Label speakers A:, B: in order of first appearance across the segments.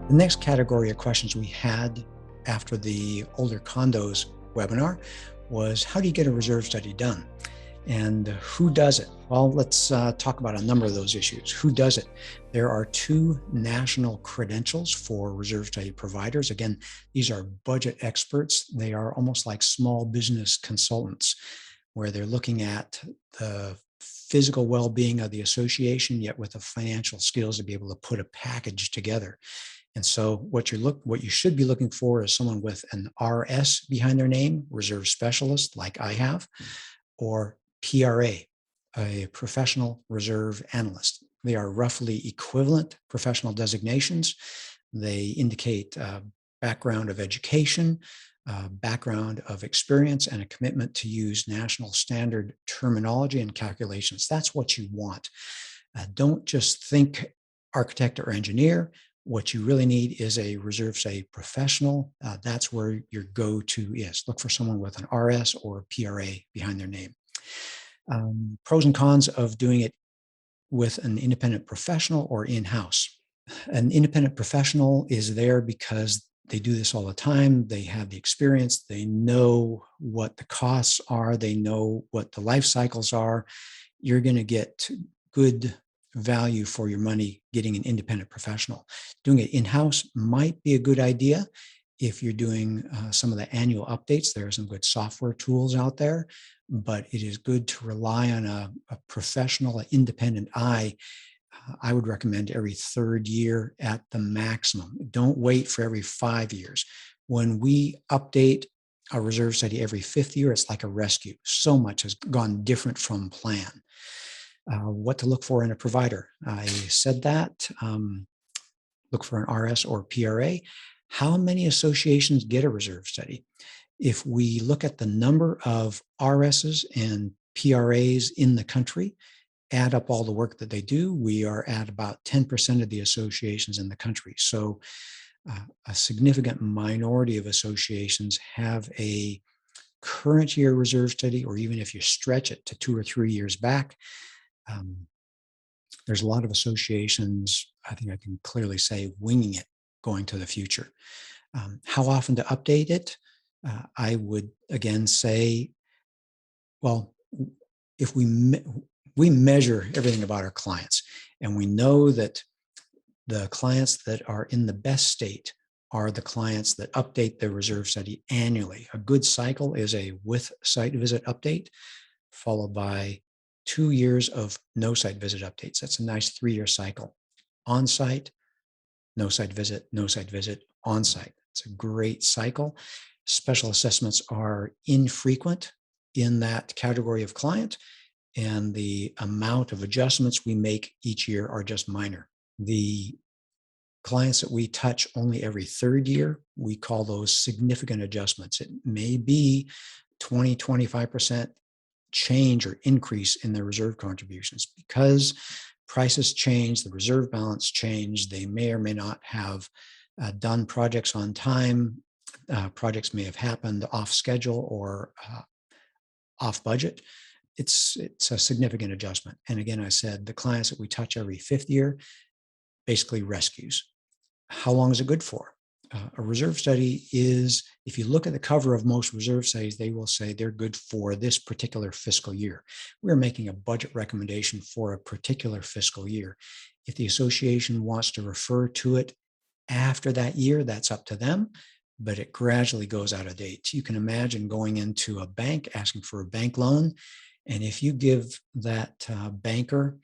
A: The next category of questions we had after the older condos webinar was, how do you get a reserve study done? And who does it? Well, let's talk about a number of those issues. Who does it? There are two national credentials for reserve study providers. Again, these are budget experts. They are almost like small business consultants, where they're looking at the physical well-being of the association, yet with the financial skills to be able to put a package together. And so what you should be looking for is someone with an RS behind their name, reserve specialist, like I have, or PRA, a professional reserve analyst. They are roughly equivalent professional designations. They indicate background of education, background of experience, and a commitment to use national standard terminology and calculations. That's what you want. Don't just think architect or engineer. What you really need is a reserve study professional. That's where your go-to is. Look for someone with an RS or PRA behind their name. Pros and cons of doing it with an independent professional or in-house. An independent professional is there because they do this all the time. They have the experience. They know what the costs are. They know what the life cycles are. You're going to get good value for your money getting an independent professional. Doing it in-house might be a good idea if you're doing some of the annual updates. There are some good software tools out there, but it is good to rely on a professional, independent eye. I would recommend every third year at the maximum. Don't wait for every 5 years. When we update a reserve study every fifth year, it's like a rescue. So much has gone different from plan. What to look for in a provider. I said that. Look for an RS or PRA. How many associations get a reserve study? If we look at the number of RSs and PRAs in the country, add up all the work that they do, we are at about 10% of the associations in the country. So a significant minority of associations have a current year reserve study, or even if you stretch it to 2 or 3 years back, um, there's a lot of associations, I think I can clearly say, winging it going to the future. How often to update it? I would again say, well, if we measure everything about our clients, and we know that the clients that are in the best state are the clients that update their reserve study annually. A good cycle is a with site visit update, followed by 2 years of no site visit updates. That's a nice 3-year cycle. On site, no site visit, no site visit, on site. It's a great cycle. Special assessments are infrequent in that category of client, and the amount of adjustments we make each year are just minor. The clients that we touch only every third year, we call those significant adjustments. It may be 20, 25% change or increase in their reserve contributions because prices change, the reserve balance change. They may or may not have done projects on time. Projects may have happened off schedule or off budget. It's a significant adjustment. And again, I said the clients that we touch every fifth year, basically rescues. How long is it good for? A reserve study is, if you look at the cover of most reserve studies, they will say they're good for this particular fiscal year. We're making a budget recommendation for a particular fiscal year. If the association wants to refer to it after that year, that's up to them, but it gradually goes out of date. You can imagine going into a bank, asking for a bank loan, and if you give that banker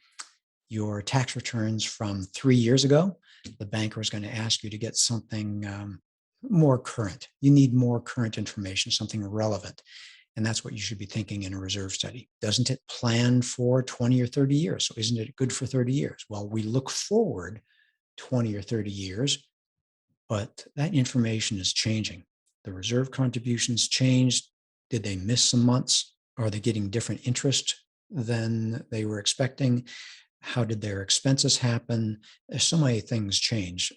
A: your tax returns from 3 years ago, the banker is going to ask you to get something more current. You need more current information, something relevant. And that's what you should be thinking in a reserve study. Doesn't it plan for 20 or 30 years? So isn't it good for 30 years? Well, we look forward 20 or 30 years, but that information is changing. The reserve contributions changed. Did they miss some months? Are they getting different interest than they were expecting? How did their expenses happen? There's so many things change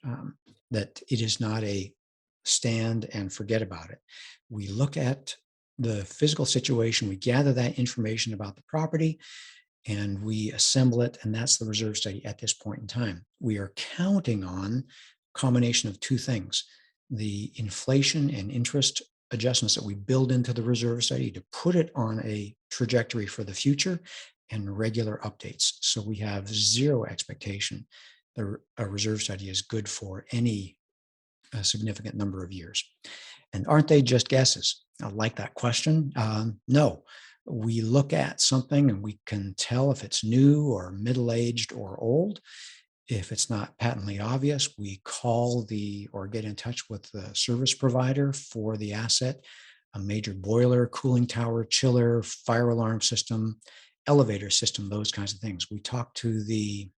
A: that it is not a stand and forget about it. We look at the physical situation, we gather that information about the property, and we assemble it, and that's the reserve study at this point in time. We are counting on combination of two things: the inflation and interest adjustments that we build into the reserve study to put it on a trajectory for the future, and regular updates. So we have zero expectation that a reserve study is good for any significant number of years. And aren't they just guesses? I like that question. No, we look at something and we can tell if it's new or middle-aged or old. If it's not patently obvious, we call or get in touch with the service provider for the asset, a major boiler, cooling tower, chiller, fire alarm system, elevator system, those kinds of things. We talk to the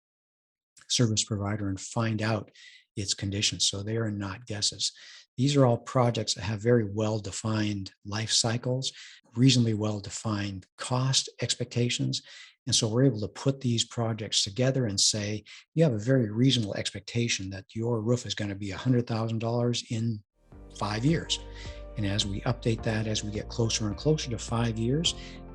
A: service provider and find out its conditions. So they are not guesses. These are all projects that have very well-defined life cycles, reasonably well-defined cost expectations. And so we're able to put these projects together and say, you have a very reasonable expectation that your roof is going to be $100,000 in 5 years. And as we update that, as we get closer and closer to 5 years,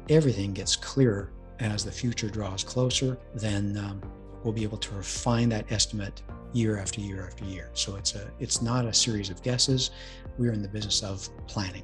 A: everything gets clearer as the future draws closer. Then we'll be able to refine that estimate year after year after year. So it's not a series of guesses. We're in the business of planning.